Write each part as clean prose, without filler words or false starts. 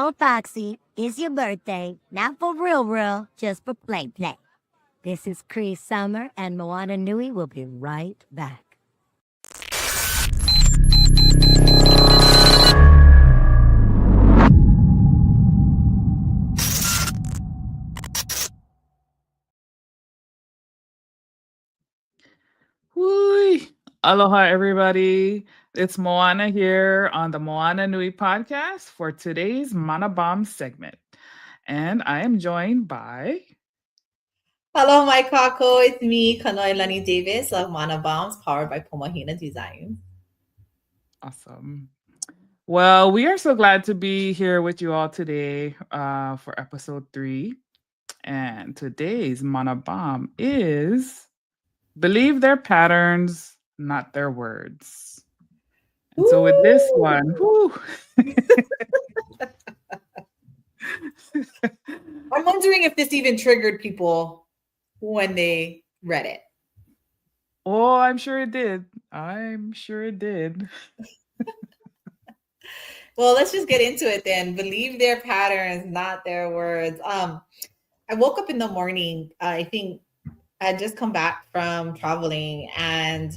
Oh, Foxy, it's your birthday. Not for real, just for play. This is Cree Summer, and Moana Nui will be right back. Woo! Aloha, everybody. It's Moana here on the Moana Nui Podcast for today's Mana Bomb segment. And I am joined by... Hello, my kako. It's me, Kanoilani Davis of Mana Bombs, powered by Mahina Design. Awesome. Well, we are so glad to be here with you all today for episode 3. And today's Mana Bomb is believe their patterns, not their words. And so with this one, I'm wondering if this even triggered people when they read it. Oh, I'm sure it did. Well, let's just get into it then. Believe their patterns, not their words. I woke up in the morning. I think I had just come back from traveling, and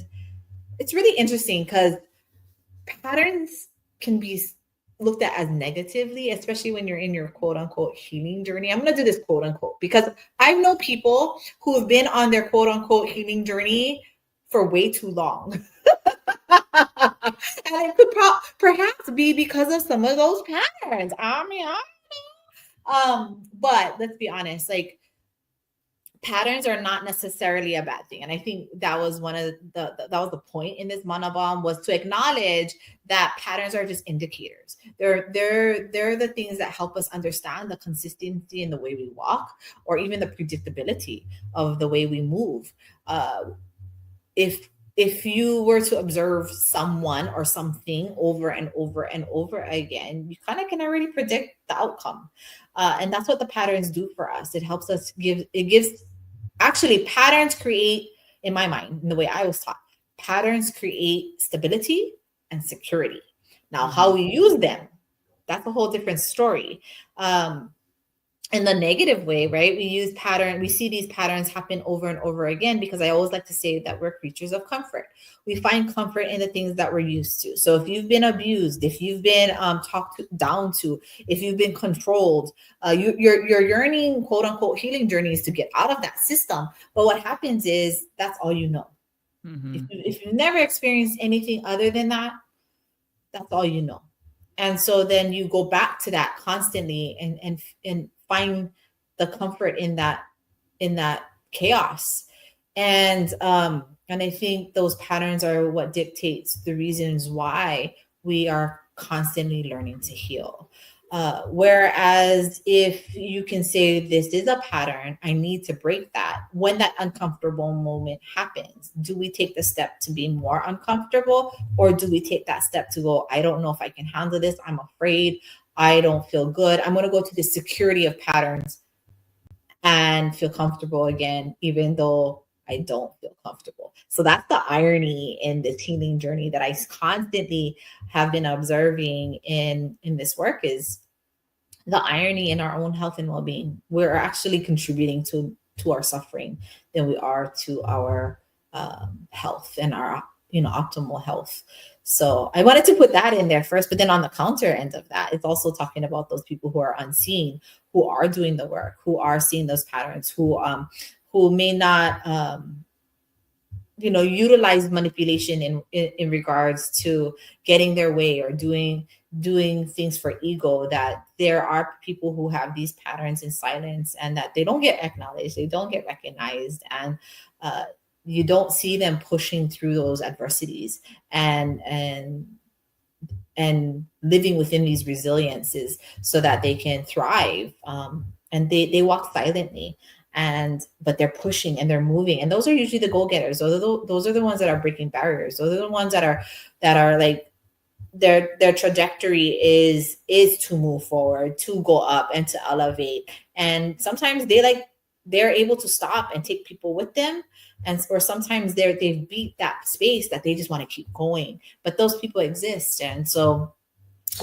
it's really interesting because patterns can be looked at as negatively, especially when you're in your quote unquote healing journey. I'm going to do this quote unquote because I know people who have been on their quote unquote healing journey for way too long. And it could perhaps be because of some of those patterns. But let's be honest, like, patterns are not necessarily a bad thing. And I think that was one of that was the point in this Mana Bomb, was to acknowledge that patterns are just indicators. They're the things that help us understand the consistency in the way we walk, or even the predictability of the way we move. If you were to observe someone or something over and over and over again, you kind of can already predict the outcome. And that's what the patterns do for us. It helps us actually, patterns create, in my mind, in the way I was taught, patterns create stability and security. Now, how we use them, that's a whole different story. In the negative way, right? We see these patterns happen over and over again, because I always like to say that we're creatures of comfort. We find comfort in the things that we're used to. So if you've been abused, if you've been talked down to, if you've been controlled, your yearning, quote unquote, healing journey is to get out of that system. But what happens is that's all you know. Mm-hmm. If you've never experienced anything other than that, that's all you know. And so then you go back to that constantly and find the comfort in that chaos. And I think those patterns are what dictates the reasons why we are constantly learning to heal. Whereas if you can say, this is a pattern, I need to break that. When that uncomfortable moment happens, do we take the step to be more uncomfortable, or do we take that step to go, I don't know if I can handle this. I'm afraid. I don't feel good. I'm going to go to the security of patterns and feel comfortable again, even though I don't feel comfortable. So that's the irony in this healing journey that I constantly have been observing in this work, is the irony in our own health and well-being. We're actually contributing to our suffering than we are to our health and our optimal health. So I wanted to put that in there first, but then on the counter end of that, it's also talking about those people who are unseen, who are doing the work, who are seeing those patterns, who may not, utilize manipulation in regards to getting their way or doing things for ego. That there are people who have these patterns in silence, and that they don't get acknowledged, they don't get recognized, and you don't see them pushing through those adversities and living within these resiliences so that they can thrive. And they walk silently, but they're pushing and they're moving. And those are usually the go-getters. Those are the ones that are breaking barriers. Those are the ones that are like, their trajectory is to move forward, to go up and to elevate. And sometimes they're able to stop and take people with them. Or sometimes they've beat that space that they just want to keep going. But those people exist. And so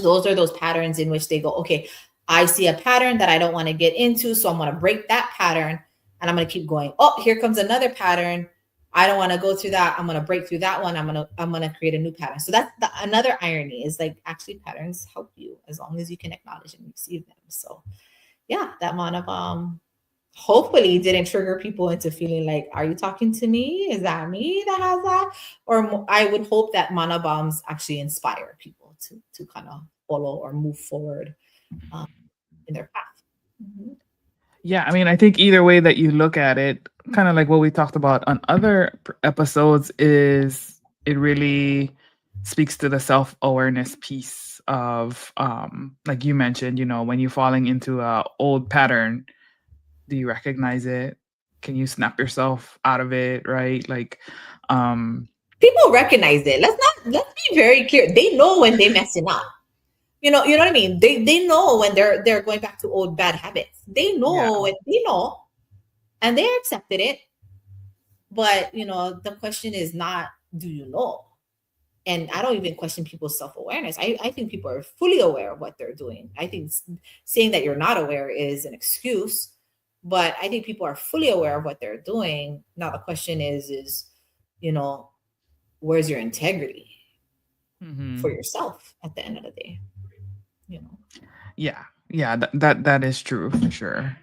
those are those patterns in which they go, okay, I see a pattern that I don't want to get into, so I'm going to break that pattern and I'm going to keep going. Oh, here comes another pattern. I don't want to go through that. I'm going to break through that one. I'm going to create a new pattern. So that's another irony is like actually patterns help you as long as you can acknowledge and receive them. So yeah, that monobalm hopefully didn't trigger people into feeling like, are you talking to me? Is that me that has that? Or I would hope that monobalms actually inspire people to kind of follow or move forward in their path. Mm-hmm. Yeah, I mean, I think either way that you look at it, kind of like what we talked about on other episodes, is it really speaks to the self-awareness piece of, like you mentioned, when you're falling into a old pattern, do you recognize it? Can you snap yourself out of it, right? Like, people recognize it. Let's be very clear. They know when they're messing up. You know what I mean? They know when they're going back to old bad habits. They know and they accepted it. But the question is not, do you know? And I don't even question people's self-awareness. I think people are fully aware of what they're doing. I think saying that you're not aware is an excuse, but I think people are fully aware of what they're doing. Now the question is, where's your integrity for yourself at the end of the day? Yeah, that is true for sure.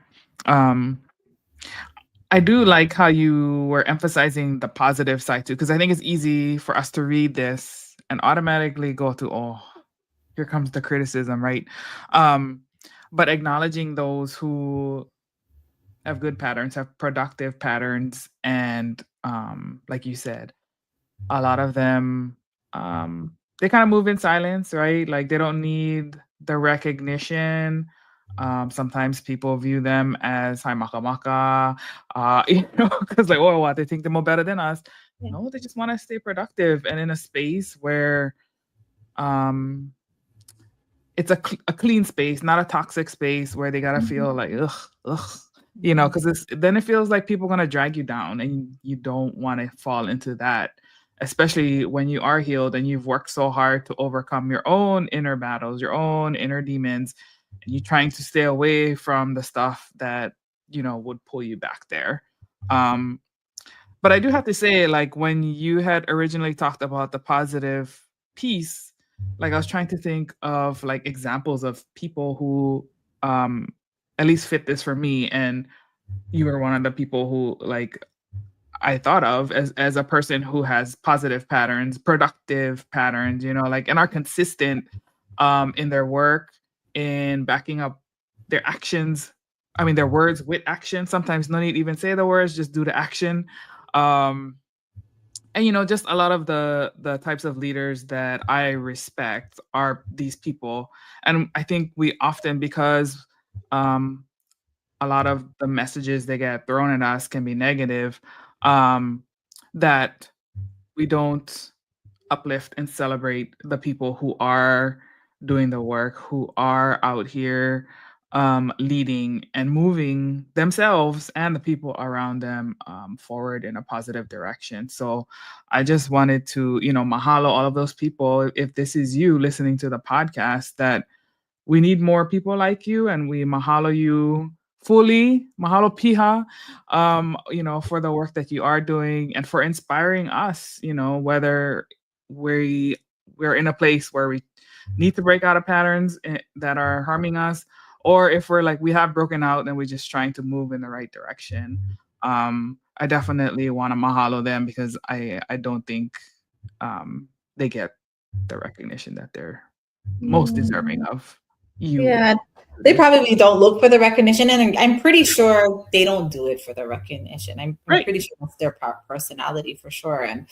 I do like how you were emphasizing the positive side too, because I think it's easy for us to read this and automatically go to, oh, here comes the criticism, right? But acknowledging those who have good patterns, have productive patterns, and like you said, a lot of them they kind of move in silence, right? Like they don't need the recognition. Sometimes people view them as hi maka maka, because like, oh, what, they think they're more better than us. No, they just want to stay productive and in a space where it's a clean space, not a toxic space where they gotta feel like ugh, because then it feels like people are gonna drag you down, and you don't want to fall into that, especially when you are healed and you've worked so hard to overcome your own inner battles, your own inner demons, and you're trying to stay away from the stuff that would pull you back there. But I do have to say, like, when you had originally talked about the positive piece, like I was trying to think of like examples of people who at least fit this for me, and you were one of the people who like I thought of as a person who has positive patterns, productive patterns, like, and are consistent in their work, in backing up their actions. I mean, their words with action. Sometimes no need even say the words, just do the action. And just a lot of the types of leaders that I respect are these people. And I think we often, because a lot of the messages they get thrown at us can be negative, that we don't uplift and celebrate the people who are doing the work, who are out here leading and moving themselves and the people around them forward in a positive direction. So I just wanted to, mahalo all of those people. If this is you listening to the podcast, that we need more people like you, and we mahalo you fully, mahalo piha, for the work that you are doing and for inspiring us, whether we're in a place where we need to break out of patterns that are harming us, or if we're like, we have broken out and we're just trying to move in the right direction. I definitely want to mahalo them, because I don't think they get the recognition that they're most deserving of. Yeah, they probably don't look for the recognition, and I'm pretty sure they don't do it for the recognition. I'm pretty sure that's their personality for sure. And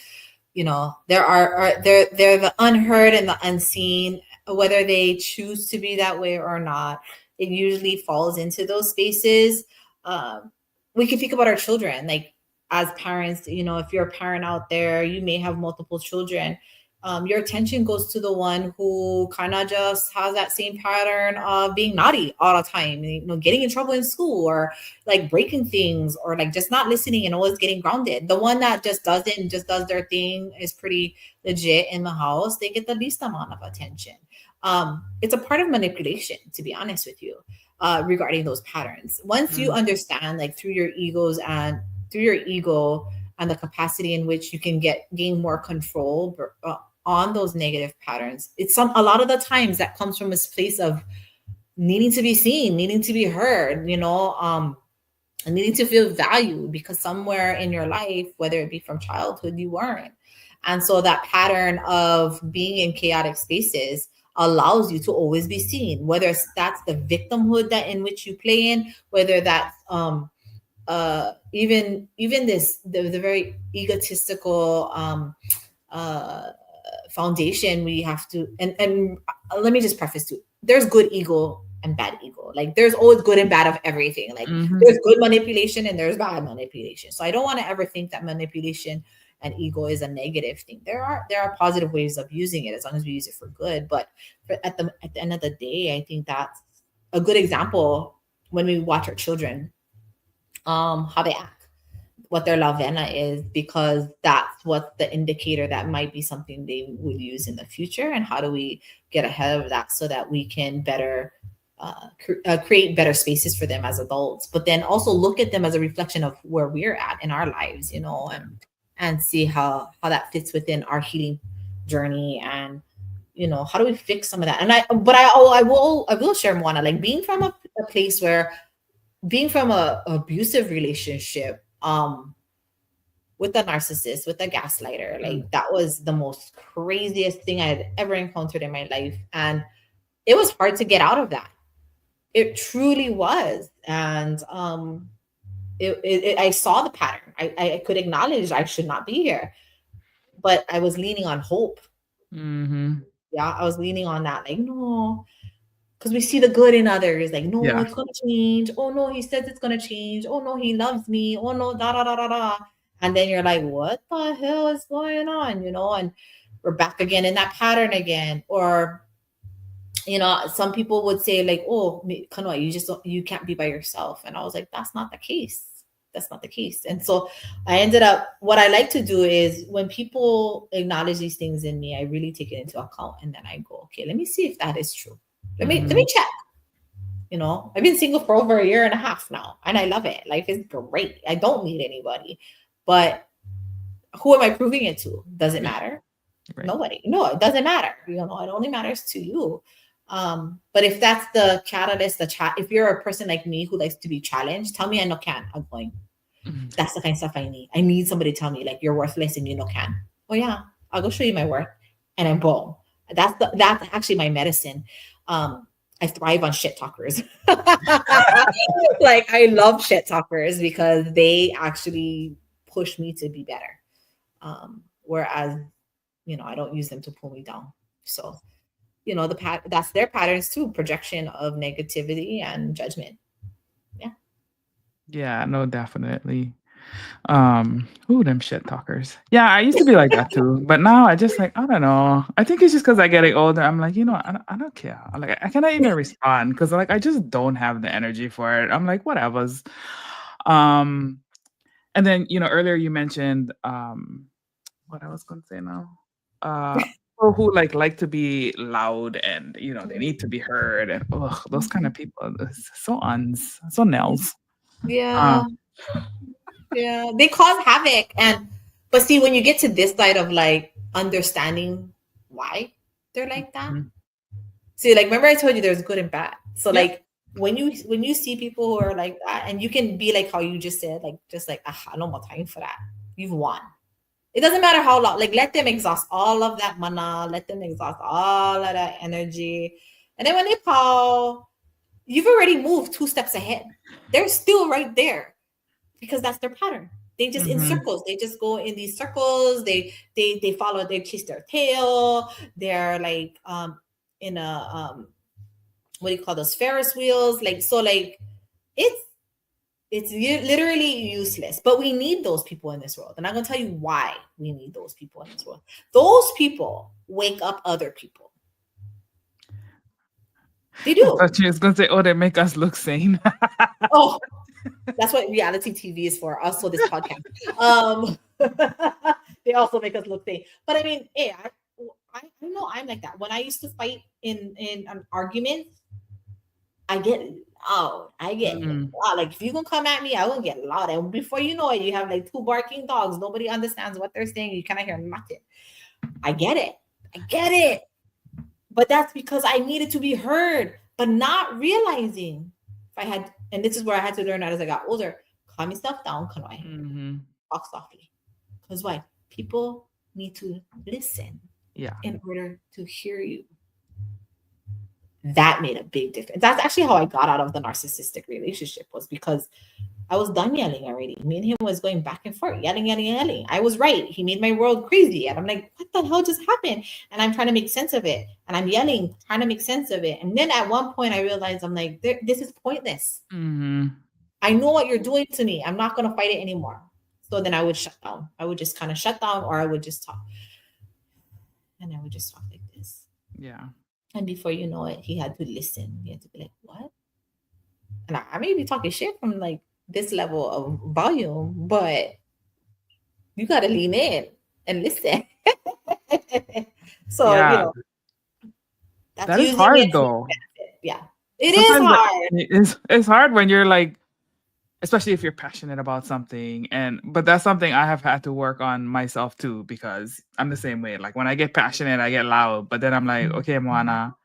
they're the unheard and the unseen, whether they choose to be that way or not. It usually falls into those spaces. We can think about our children, like as parents. If you're a parent out there, you may have multiple children. Your attention goes to the one who kind of just has that same pattern of being naughty all the time, getting in trouble in school, or like breaking things, or like just not listening and always getting grounded. The one that just does their thing, is pretty legit in the house. They get the least amount of attention. It's a part of manipulation, to be honest with you, regarding those patterns. Once you understand, like through your ego and the capacity in which you can gain more control on those negative patterns, a lot of the times that comes from this place of needing to be seen, needing to be heard, and needing to feel valued, because somewhere in your life, whether it be from childhood, you weren't. And so that pattern of being in chaotic spaces allows you to always be seen, whether that's the victimhood that in which you play in, whether that's even the very egotistical foundation we have to, and let me just preface too, there's good ego and bad ego. Like there's always good and bad of everything. Like there's good manipulation and there's bad manipulation. So I don't want to ever think that manipulation and ego is a negative thing. There are positive ways of using it as long as we use it for good. But at the end of the day, I think that's a good example when we watch our children, how they act, what their lavena is, because that's what the indicator that might be something they would use in the future. And how do we get ahead of that so that we can better create better spaces for them as adults, but then also look at them as a reflection of where we're at in our lives, and see how that fits within our healing journey, and how do we fix some of that. And I will share, Moana, like being from a place where being from a abusive relationship with a narcissist, with a gaslighter, like that was the most craziest thing I had ever encountered in my life, and it was hard to get out of that. It truly was. And I saw the pattern. I could acknowledge I should not be here, but I was leaning on hope. Yeah, I was leaning on that. Like, no, because we see the good in others. Like, no, it's going to change. Oh, no, he says it's going to change. Oh, no, he loves me. Oh, no, da, da, da, da, da. And then you're like, what the hell is going on? And we're back again in that pattern again. Or, some people would say like, oh, Kanoa, you can't be by yourself. And I was like, that's not the case. That's not the case. And so what I like to do is when people acknowledge these things in me, I really take it into account. And then I go, okay, let me see if that is true. Let me check. I've been single for over 1.5 years now, and I love it. Life is great. I don't need anybody, but who am I proving it to? Does it matter? Right. Nobody. No, it doesn't matter. It only matters to you. But if that's the catalyst, if you're a person like me who likes to be challenged, tell me I no can. I'm going. That's the kind of stuff I need. I need somebody to tell me like you're worthless and you no can. Oh yeah, I'll go show you my worth, and I'm boom. That's actually my medicine. I thrive on shit talkers. Like I love shit talkers because they actually push me to be better. Whereas, I don't use them to pull me down. So, that's their patterns too, projection of negativity and judgment. Yeah. Yeah, no, definitely. Them shit talkers. Yeah, I used to be like that too, but now I just like, I don't know. I think it's just because I getting older. I'm like, I don't care. Like, I cannot even respond because like I just don't have the energy for it. I'm like, whatever's. And then earlier you mentioned what I was going to say now. People who like to be loud and they need to be heard, and those kind of people, so nails. Yeah. Yeah, they cause havoc. But see, when you get to this side of like understanding why they're like that, see, like remember I told you there's good and bad. So like when you see people who are like that, and you can be like how you just said, like just like I don't have time for that. You've won. It doesn't matter how long. Like let them exhaust all of that mana. Let them exhaust all of that energy, and then when they call, you've already moved 2 steps ahead. They're still right there. Because that's their pattern. They just in circles. They just go in these circles. They follow. They chase their tail. They're like in a what do you call those Ferris wheels? Like so. Like it's literally useless. But we need those people in this world, and I'm gonna tell you why we need those people in this world. Those people wake up other people. They do. I thought you was gonna say, they make us look sane. Oh. That's what reality TV is for. Also, this podcast. They also make us look sane. But I mean, I know I'm like that. When I used to fight in an argument, I get loud. I get Mm. loud. Like if you gonna come at me, I will get loud. And before you know it, you have like two barking dogs. Nobody understands what they're saying. You cannot hear nothing. I get it. I get it. But that's because I needed to be heard, but not realizing if I had, and this is where I had to learn that as I got older, calm yourself down, Kanoi. Mm-hmm. Talk softly. Because why? People need to listen Yeah. in order to hear you. That made a big difference. That's actually how I got out of the narcissistic relationship, was because I was done yelling already. Me and him was going back and forth, yelling. I was right. He made my world crazy. And I'm like, what the hell just happened? And I'm trying to make sense of it. And I'm yelling, trying to make sense of it. And then at one point I realized, I'm like, this is pointless. Mm-hmm. I know what you're doing to me. I'm not going to fight it anymore. So then I would shut down. I would just kind of shut down, or I would just talk. And I would just talk like this. Yeah. And before you know it, he had to listen. He had to be like, what? And I may be talking shit from like this level of volume, but you got to lean in and listen. So, Yeah. you know, That is hard though. Yeah, it is hard. It's hard when you're like, especially if you're passionate about something. But that's something I have had to work on myself too, because I'm the same way. Like when I get passionate, I get loud, but then I'm like, okay, Moana,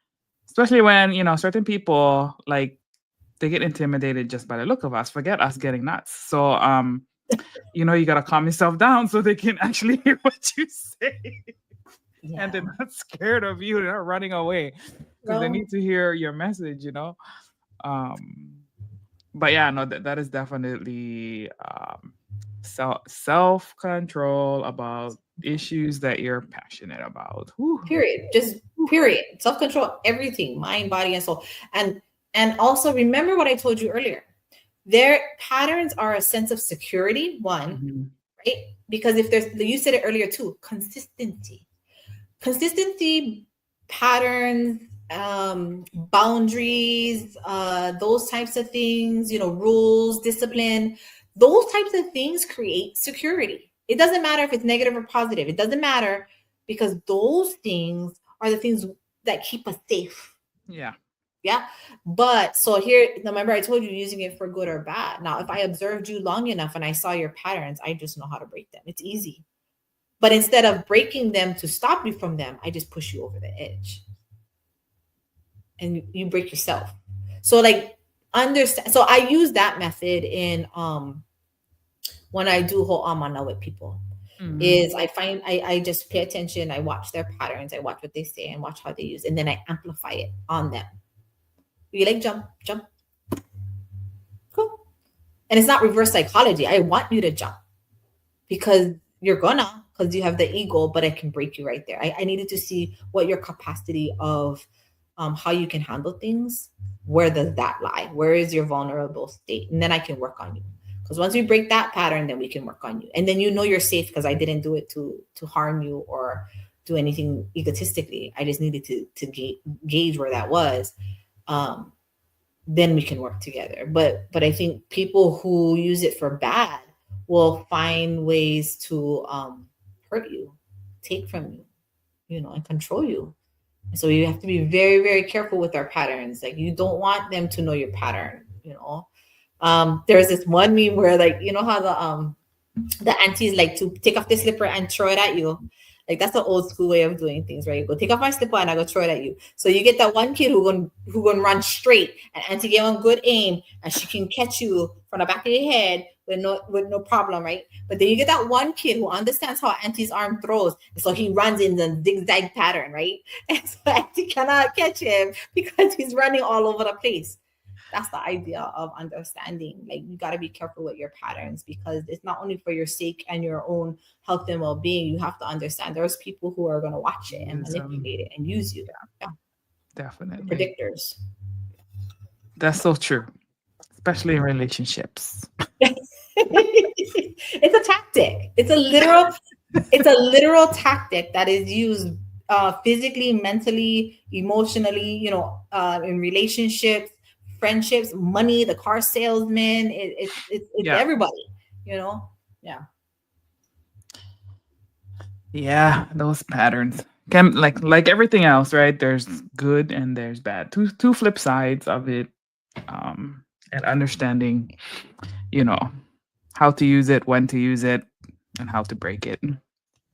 especially when, certain people, like, they get intimidated just by the look of us, forget us getting nuts. So, you got to calm yourself down so they can actually hear what you say. Yeah. And they're not scared of you. They're not running away because they need to hear your message, But yeah, no, that is definitely self-control about issues that you're passionate about. Whew. Period. Just period. Self-control, everything, mind, body, and soul. And also remember what I told you earlier. Their patterns are a sense of security, one, right? Because if you said it earlier too, consistency, patterns, boundaries, those types of things, rules, discipline, those types of things create security. It doesn't matter if it's negative or positive. It doesn't matter, because those things are the things that keep us safe. Yeah. Yeah. But so here, remember I told you using it for good or bad. Now, if I observed you long enough and I saw your patterns, I just know how to break them. It's easy. But instead of breaking them to stop you from them, I just push you over the edge. And you break yourself. So like understand. So I use that method in when I do ho'amana with people. Is I just pay attention, I watch their patterns, I watch what they say and watch how they use, and then I amplify it on them. You like jump. Cool. And it's not reverse psychology. I want you to jump because you have the ego, but I can break you right there. I needed to see what your capacity of how you can handle things. Where does that lie? Where is your vulnerable state? And then I can work on you. Because once we break that pattern, then we can work on you. And then you're safe because I didn't do it to harm you or do anything egotistically. I just needed to gauge where that was. Then we can work together. But I think people who use it for bad will find ways to hurt you, take from you, and control you. And so you have to be very, very careful with our patterns. Like you don't want them to know your pattern, There's this one meme where like, how the aunties like to take off the slipper and throw it at you. Like that's the old school way of doing things, right? You go take off my slipper and I go throw it at you. So you get that one kid who gonna run straight, and auntie gave him good aim and she can catch you from the back of your head with no problem, right? But then you get that one kid who understands how auntie's arm throws, and so he runs in the zigzag pattern, right? And so auntie cannot catch him because he's running all over the place. That's the idea of understanding. Like you got to be careful with your patterns because it's not only for your sake and your own health and well-being. You have to understand there's people who are going to watch it and manipulate it and use you. Yeah. Definitely. Predictors. That's so true, especially in relationships. It's a tactic. It's a literal tactic that is used physically, mentally, emotionally, in relationships, friendships, money, the car salesman, it's everybody, Yeah. Yeah, those patterns Like everything else, right? There's good and there's bad. Two flip sides of it. And understanding, you know, how to use it, when to use it, and how to break it.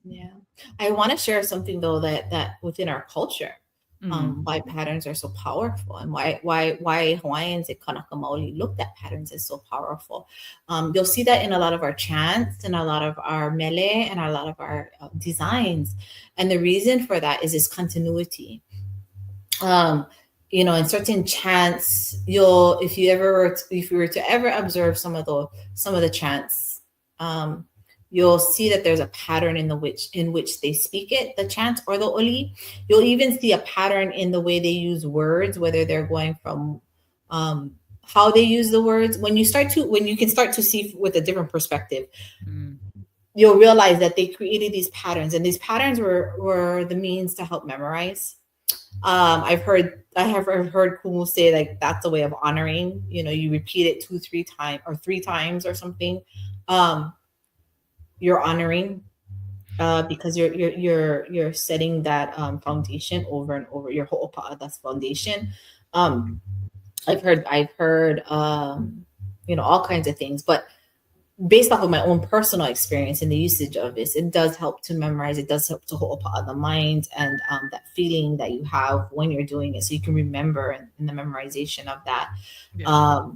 Yeah. I want to share something though that within our culture, why patterns are so powerful and why Hawaiians and Kanaka Maoli looked at patterns as so powerful. You'll see that in a lot of our chants and a lot of our mele and a lot of our designs. And the reason for that is this continuity. In certain chants, if you were to ever observe some of the chants, you'll see that there's a pattern in which they speak it, the chant or the oli. You'll even see a pattern in the way they use words, whether they're going from how they use the words. When you can start to see with a different perspective, you'll realize that they created these patterns, and these patterns were the means to help memorize. I have heard Kumu say like that's a way of honoring. You repeat it 2-3 times or 3 times or something. You're honoring because you're setting that foundation over and over. Your ho'opa'a's foundation. I've heard all kinds of things, but based off of my own personal experience and the usage of this, it does help to memorize. It does help to ho'opa'a the mind and that feeling that you have when you're doing it, so you can remember in the memorization of that. Yeah.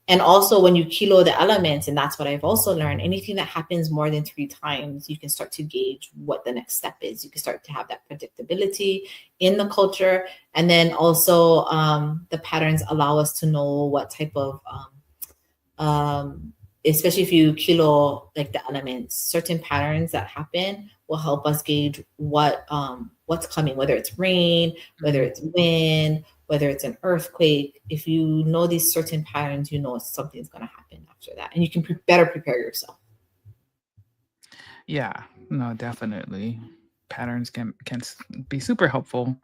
And also when you kilo the elements, and that's what I've also learned, anything that happens more than 3 times, you can start to gauge what the next step is. You can start to have that predictability in the culture. And then also the patterns allow us to know what type of, especially if you kilo like the elements, certain patterns that happen will help us gauge what's coming, whether it's rain, whether it's wind, whether it's an earthquake. If you know these certain patterns, something's going to happen after that, and you can better prepare yourself. Yeah, no, definitely. Patterns can be super helpful,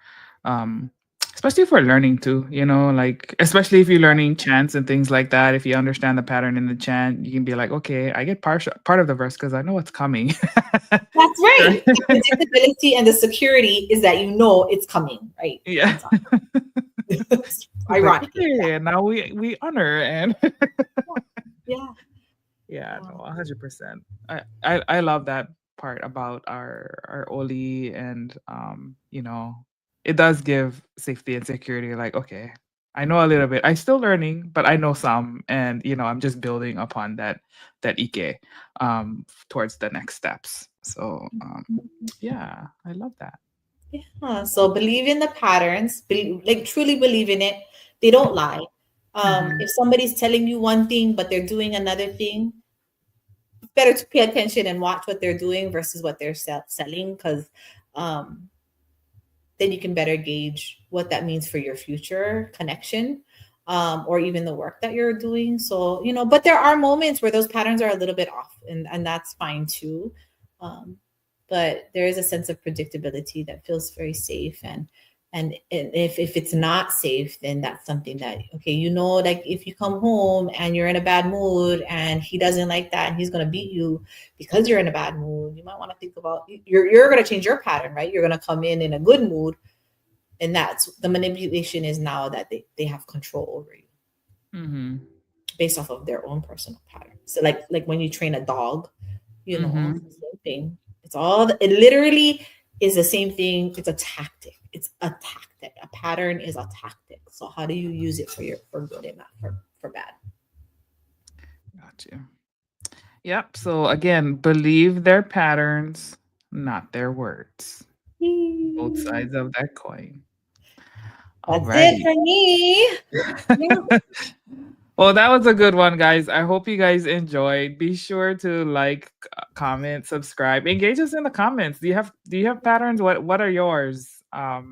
especially for learning too. Like especially if you're learning chants and things like that. If you understand the pattern in the chant, you can be like, okay, I get part of the verse because I know what's coming. That's right. The predictability and the security is that it's coming, right? Yeah. Ironic. Okay, now we honor and yeah. Yeah, no, 100%. I love that part about our Oli, and it does give safety and security. Like, okay, I know a little bit. I'm still learning, but I know some, and I'm just building upon that Ike towards the next steps. So yeah, I love that. Yeah. So believe in the patterns, truly believe in it. They don't lie. If somebody's telling you one thing, but they're doing another thing, it's better to pay attention and watch what they're doing versus what they're selling, because then you can better gauge what that means for your future connection, or even the work that you're doing. So, but there are moments where those patterns are a little bit off, and that's fine too. But there is a sense of predictability that feels very safe. And if it's not safe, then that's something that, okay, like if you come home and you're in a bad mood and he doesn't like that and he's going to beat you because you're in a bad mood, you might want to think about, you're going to change your pattern, right? You're going to come in a good mood. And that's the manipulation is now that they have control over you based off of their own personal pattern. So like when you train a dog, it's the same thing. It literally is the same thing. It's a tactic. It's a tactic. A pattern is a tactic. So how do you use it for good and not for bad? Got you. Yep. So again, believe their patterns, not their words. Both sides of that coin. That's it for me. Well, that was a good one, guys. I hope you guys enjoyed. Be sure to like, comment, subscribe, engage us in the comments. Do you have patterns? What are yours? I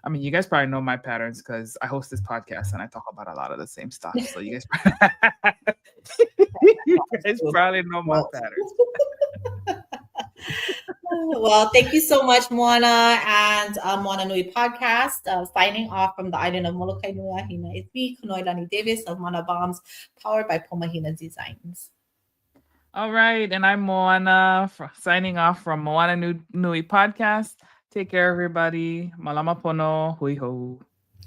mean, you guys probably know my patterns because I host this podcast and I talk about a lot of the same stuff. So you guys probably know my patterns. Well, thank you so much, Moana and Moana Nui Podcast. Signing off from the island of Molokai Nui Mahina. It's me, Kunoilani Davis of Mana Bombs, powered by Mahina Designs. All right, and I'm Moana, signing off from Moana Nui Podcast. Take care, everybody. Mālama pono. Hui ho.